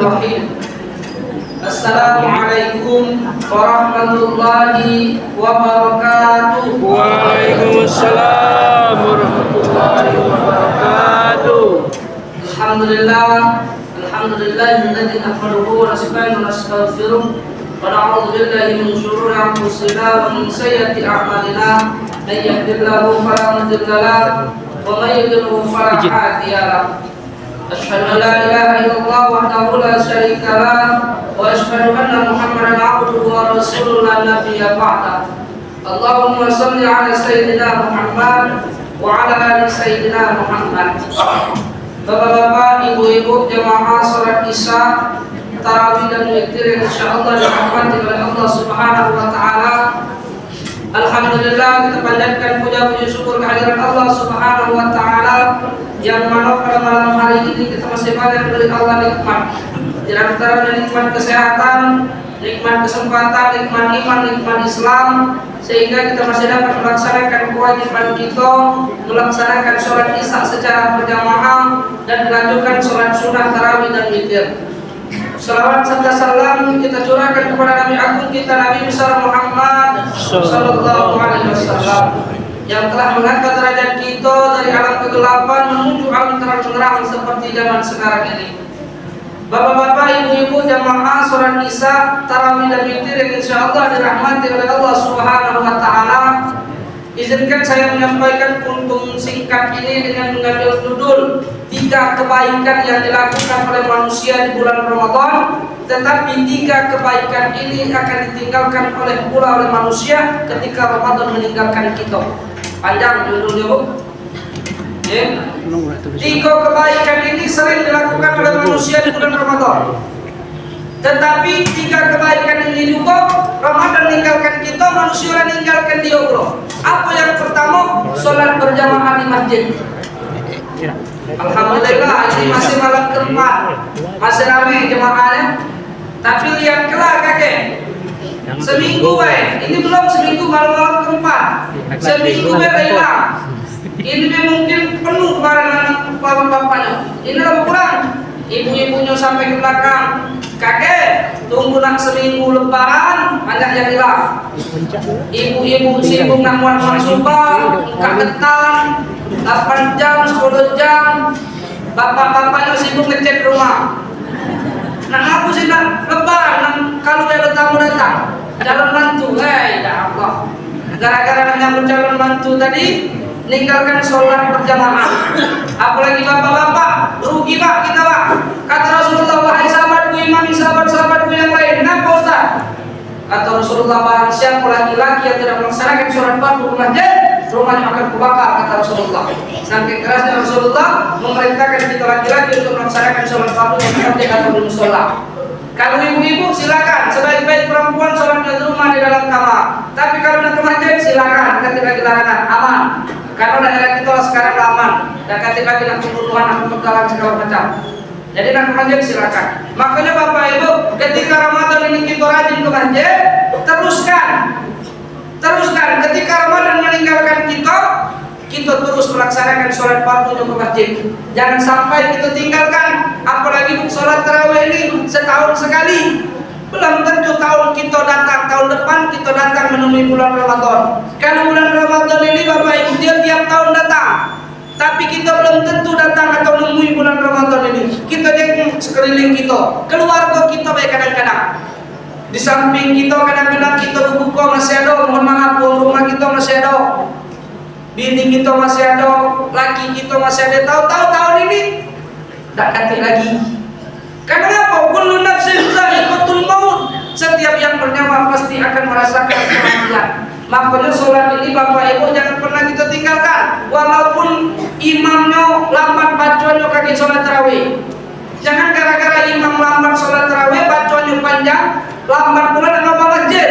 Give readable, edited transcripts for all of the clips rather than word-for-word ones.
Bismillahirrahmanirrahim. Assalamualaikum warahmatullahi wabarakatuh. Waalaikumsalam warahmatullahi wabarakatuh. Alhamdulillahilladzi nahmaduhu wa nasta'inuhu wa nastaghfiruh wa na'udzu billahi min shururi anfusina wa min sayyiati a'malina. May yahdihillahu fala mudilla lahu wa may yudlil fala hadiya lahu. Asyhadu an la ilaha illallah wahdahu la syarika lahu wa asyhadu anna Muhammadan 'abduhu wa rasuluhu la nabiyya ba'da. Allahumma shalli 'ala sayyidina Muhammad wa 'ala ali sayyidina Muhammad. Bapak-bapak, ibu-ibu, jamaah salat Isya, tarawih dan witir yang insyaallah dirahmati oleh Allah Subhanahu wa taala. Alhamdulillah, kita panjatkan puja-puji syukur kehadirat Allah Subhanahu wa taala yang mana pada malam hari ini kita masih banyak dari Allah nikmat. Di antara nikmat kesehatan, nikmat kesempatan, nikmat iman, nikmat Islam, sehingga kita masih dapat melaksanakan kewajiban kita, melaksanakan sholat Isya secara berjamaah dan melanjutkan sholat sunnah tarawih dan witir. Salawat serta salam kita curahkan kepada Nabi Agung kita Nabi besar Muhammad sallallahu alaihi wasallam yang telah mengangkat derajat kita dari alam kegelapan menuju alam terang-terang seperti zaman sekarang ini. Bapak-bapak, ibu-ibu, jamaah sholat Isya, tarawih dan witir yang insyaallah dirahmati oleh Allah Subhanahu wa taala. Izinkan saya menyampaikan kuntum singkat ini dengan mengambil judul 3 kebaikan yang dilakukan oleh manusia di bulan Ramadan, tetapi 3 kebaikan ini akan ditinggalkan oleh manusia ketika Ramadan meninggalkan kita. Panjang judulnya, Bu. Ya. 3 kebaikan ini sering dilakukan oleh manusia di bulan Ramadan. Tetapi 3 kebaikan ini juga Ramadan meninggalkan kita, manusia meninggalkan dia, bro. Apa yang pertama? Sholat berjamaah di masjid. Alhamdulillah, ini masih malam keempat, masih ramai jemaahnya. Tapi lihat kelak kakek, seminggu ini belum seminggu, malam keempat, seminggu hilang. Ini mungkin penuh barang bapak-bapaknya. Ini udah pulang, ibu-ibunya sampai ke belakang. Kakek, tunggu nak seminggu lebaran, banyak yang hilang. Ibu-ibu sibuk nak muat-muat sumpah, buka ketan, 8 jam, 10 jam. Bapak-bapaknya sibuk ngecek rumah. Nak aku sih nak lebaran, kalau ada tamu datang, calon mantu, ya Allah. Gara-gara menyambut calon mantu tadi, meninggalkan sholat berjamaah. Apalagi bapak-bapak, rugi pak kita pak. Kata Rasulullah, wahai sahabatku imami, sahabat-sahabatku yang lain, kenapa Ustaz? Kata Rasulullah, barang siapa laki-laki yang tidak melaksanakan sholat fardu di masjid, rumahnya akan kubakar, kata Rasulullah. Saking kerasnya Rasulullah memerintahkan kita laki-laki untuk melaksanakan sholat fardu di masjid atau di musola. Kalau ibu-ibu silakan, sebaik-baik perempuan sholatnya di rumah di dalam kamar. Tapi kalau nak ke masjid silakan, ketika dilarangan, aman. Karena daerah kita sekarang aman, dan ketika nak pembunuhan, nak pembegalan segala macam. Jadi nak ke masjid silakan. Makanya Bapak Ibu, ketika Ramadan ini kita rajin ke masjid, teruskan. Ketika Ramadan meninggalkan kita terus melaksanakan sholat fardu ke masjid. Jangan sampai kita tinggalkan. Apalagi sholat tarawih ini setahun sekali. Belum tentu tahun kita datang, tahun depan kita datang menemui bulan Ramadan. Kalau bulan Ramadan ini Bapak Ibu dia tiap tahun datang. Tapi kita belum tentu datang atau menemui bulan Ramadan ini. Kita jenguk sekeliling kita, keluarga kita baik kadang-kadang. Di samping kita kadang-kadang kita buka masih ada, mohon maaf rumah kita masih ada. Bini kita masih ada, laki kita masih ada. Tahu-tahu tahun ini tak ganti lagi. Karena apa? Kullu nafsin dha'iqatul maut. Setiap yang bernyawa pasti akan merasakan kematian. Makanya sholat ini Bapak Ibu jangan pernah kita tinggalkan. Walaupun imamnya lambat bacanya kaki sholat tarawih. Jangan gara-gara imam lambat sholat tarawih, bacanya panjang, lambat pula dan lupa masjid.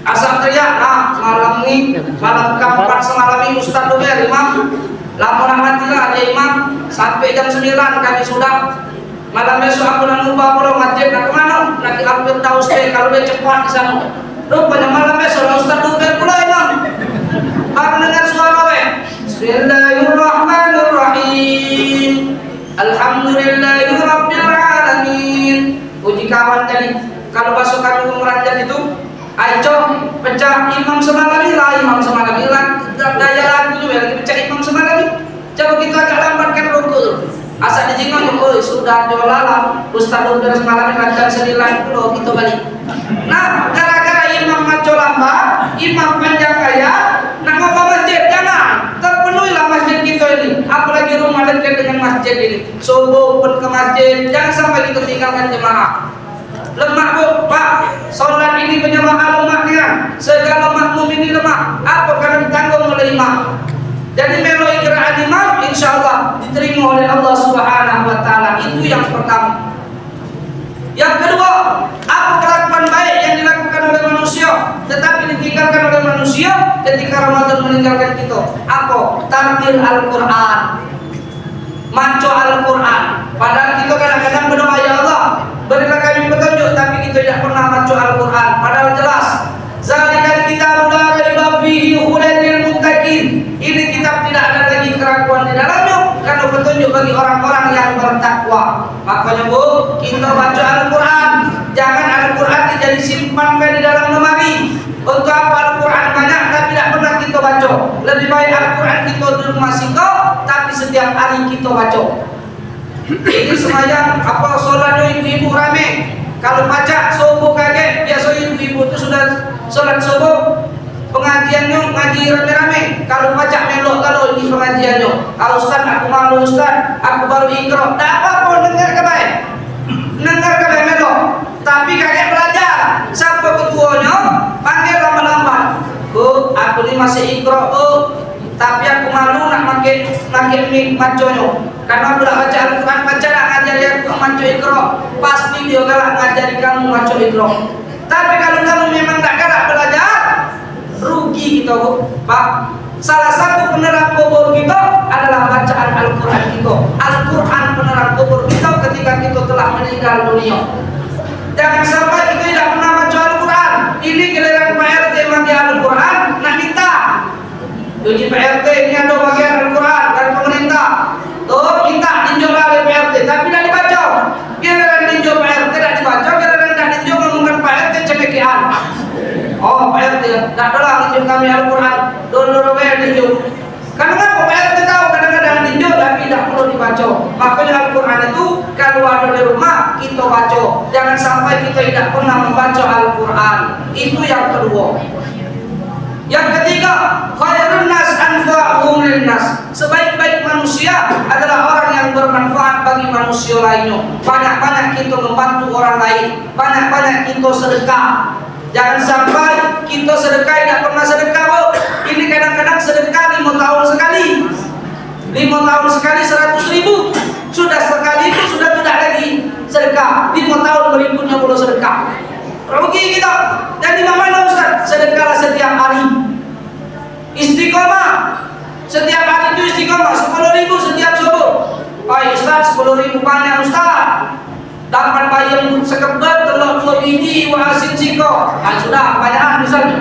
Asal teriak, malam ini, malam keempat semalam ini Ustaz Duber, imam. Laporan matilah dia imam, sampai jam 9 kami sudah. Malam besok aku nak lupa pulang masjid, nak kemana? Nak hampir tahu stay, kalau dia cepat di sana. Rupanya malam besok Ustaz Duber pula imam. Baru dengar suara Bismillahirrahmanirrahim. Alhamdulillahirabbil alamin. alamin. Puji kawan tadi. Kalau pasukan meranjat itu, ayo pecah imam semalamilah, daya lagu juga lagi pecah imam semalami. Coba kita agak lambatkan rukuk. Asal dijingon, oh sudah jolala, Ustaz udah semalam lancar senilai pulau kita balik. Nah, gara-gara imam maco lambat, imam panjang kaya, nak ngapa masjid jangan terpenuhilah masjid kita ini. Apalagi rumah dekat dengan masjid ini. Subuh pun ke masjid, jangan sampai kita tinggalkan jemaah. Lemah bu, Pak, sholat ini berjamaah lemah kan? Segala makmum ini lemah. Apa karena ditanggung oleh imam? Jadi melalui gerakan imam, insya Allah diterima oleh Allah Subhanahu Wa Taala. Itu yang pertama. Yang kedua, apa kelakuan baik yang dilakukan oleh manusia, tetapi ditinggalkan oleh manusia ketika Ramadan meninggalkan kita? Apa? Tartil Al-Quran, maco Al-Quran. Padahal kita kadang-kadang berdoa, ya Allah, berilah kami petunjuk, tapi kita tidak pernah maco Al-Quran. Padahal jelas, zalikal kitabul la raiba fihi hudan lil muttaqin. Ini kitab tidak ada lagi keraguan di dalamnya, karena petunjuk bagi orang-orang yang bertakwa. Makanya bu, kita baca Al-Quran. Jangan Al-Quran dijadi simpankan di dalam lemari. Untuk apa Al-Quran banyak tapi tidak pernah kita baca? Lebih baik Al-Quran kita di rumah singkau, tapi setiap hari kita baca. Ini semayang apa sholatnya ibu-ibu rame. Kalau baca subuh kaget, biasa ibu-ibu itu sudah sholat subuh. Pengajiannya ngaji rame-rame. Kalau baca melok, kalau ini pengajiannya, kalau Ustaz aku malu Ustaz, aku baru ikro. Tak apa-apa, dengar ke baik, dengar ke baik melok. Tapi kakek belajar. Siapa ketuanya? Panggil lambat-lambat. Bu, aku ini masih ikro bu, tapi aku malu nak pakai mic maconya. Karena aku dah baca Al-Quran, baca nak ngajari aku maco ikro. Pasti dia galak ngajari kamu maco ikro. Tapi kalau kamu memang tak galak belajar, rugi kita bu, Pak. Salah satu penerang kubur kita adalah bacaan Al-Quran kita. Al-Quran penerang kubur kita ketika kita telah meninggal dunia. Jangan sampai kita tidak pernah baca Al-Quran. Ini giliran Pak RT mati Al-Quran, nak minta. Jadi Pak RT ini ada bagian Al-Quran dari pemerintah. Tuh minta tinjau oleh Pak RT, tapi tidak dibaca. Giliran tinjau Pak RT tidak dibaca, giliran tidak tinjau ngomongkan Pak RT cemekian. Oh Pak RT, tak adalah tinjau kami Al-Quran. Dulu bayar tinjau. Karena Pak RT tahu kadang-kadang tinjau tapi tidak perlu dibaca. Makanya Al-Quran itu kalau ada di rumah kita baca. Jangan sampai kita tidak pernah membaca Al-Quran. Itu yang kedua. Yang ketiga, khairun nas anfa'uhum linnas. Sebaik-baik manusia adalah orang yang bermanfaat bagi manusia lainnya. Banyak-banyak kita membantu orang lain, banyak-banyak kita sedekah. Jangan sampai kita sedekah tidak pernah sedekah, Bu. Ini kadang-kadang sedekah 5 tahun sekali. 5 tahun sekali 100.000. Sudah sekali itu sudah tidak lagi sedekah. 5 tahun berikutnya belum sedekah. Rugi kita. Jadi mana Ustaz? Sedekahlah setiap hari. Istiqomah. Setiap hari itu istiqomah 10.000 setiap subuh. Baik Ustaz, 10.000 banyak Ustaz. Dapat bayam sekebet telur 2 biji wasin siko. Nah, sudah kebanyakan misalnya.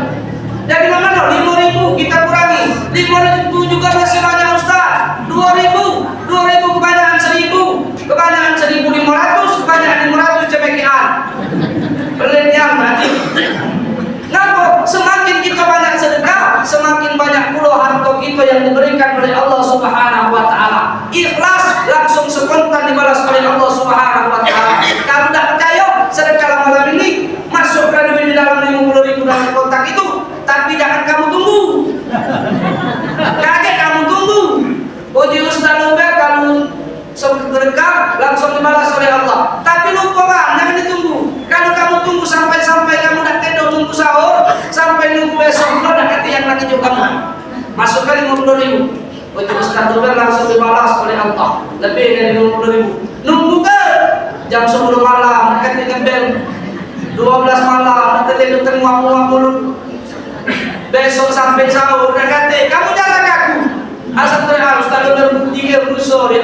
Jadi mana 5.000 kita kurangi. 5.000 juga masih banyak Ustaz. 2.000 kebanyakan 1.000. Kebanyakan 1.500, kebanyakan 500 cemekian. Pelitian berarti. Kenapa? Semakin kita banyak sedekah, semakin banyak pula harta kita yang diberikan oleh Allah Subhanahu wa Ta'ala. Ikhlas langsung spontan dibalas oleh Allah Subhanahu wa Ta'ala. Kalau tidak percaya, sedekah malam ini masukkan duit di dalam 50.000 dalam kotak itu, tapi jangan kamu tunggu. Kaget kamu tunggu. Puji Ustaz Ubed kalau sedekah langsung dibalas oleh Allah. Tapi lupa kan, jangan ditunggu. Kalau kamu tunggu sampai kamu tak tidur tunggu sahur, sampai nunggu besok lo dah kata yang lagi juga kamu. Masukkan 50.000. Puji Ustaz Ubed langsung dibalas oleh Allah. Lebih dari 50.000. Nunggu ke jam 10 malam, nak kata bel 12 malam, nak kata tengah mulut. Besok sampai sahur, nak kata kamu jalan aku. Asal terang Ustaz Ubed 30 sore.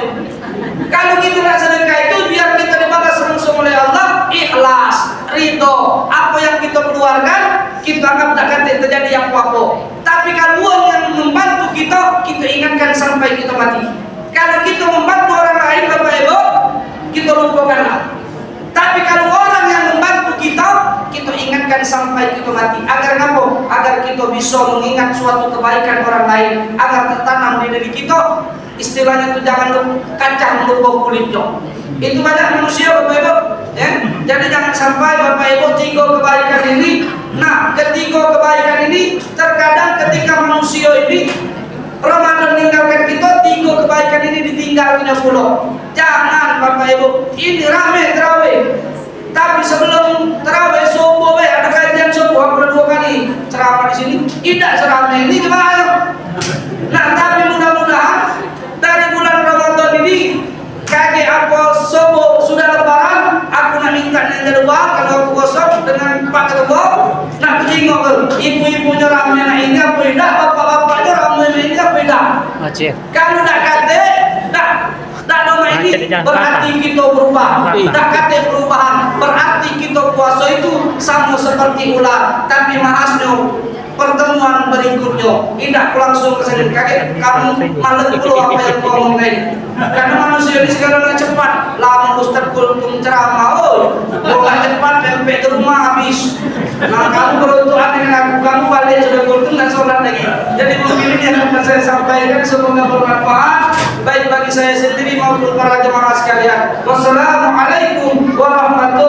Kalau kita nak sedekah itu biar kita dibalas langsung oleh Allah, ikhlas, ridho. Apa yang kita keluarkan, kita anggap tak kata terjadi apa-apa. Tapi kalau uang yang membantu kita ingatkan sampai kita mati. Kalau kita membantu orang lain, Bapak Ibu, kita lupakanlah. Tapi kalau orang yang membantu kita, kita ingatkan sampai kita mati. Agar apa? Agar kita bisa mengingat suatu kebaikan orang lain, agar tertanam di diri kita. Istilahnya itu jangan kacang lupa kulitnya. Itu banyak manusia Bapak Ibu, ya. Jadi jangan sampai Bapak Ibu tiga kebaikan ini. Nah, ketiga kebaikan ini terkadang ketika manusia ini Ramadan meninggalkan kita, tiga kebaikan ini ditinggalnya pula. Jangan Bapak Ibu, ini rame terawih. Tapi sebelum terawih subuh ada kajian subuh, aku 2 kali ceramah di sini. Tidak seramai ini gimana? Nah, tapi mudah-mudahan dari bulan Ramadan ini kakek aku subuh sudah lebaran, aku nak minta nanya doa kalau aku gosok dengan Pak Ketua. Nah, tengok ibu-ibunya ramai nak ini apa tidak, bapak-bapaknya ramai nak ini apa tidak. Kalau tak kata, tak nama ini berarti kita berubah. Tak kata perubahan berarti kita puasa itu sama seperti ular, tapi mahasnya pertemuan berikutnya. Tidak langsung ke sana kakek, kamu malam dulu apa yang kau ngomong ini. Karena manusia ini sekarang cepat. Lama Ustaz kultum ceramah, bukan cepat sampai ke rumah habis. Nah, kamu beruntungan dengan aku, kamu balik sudah kultum dan sholat lagi. Jadi mungkin ini yang akan saya sampaikan, semoga bermanfaat baik bagi saya sendiri maupun para jemaah sekalian. Wassalamualaikum warahmatullahi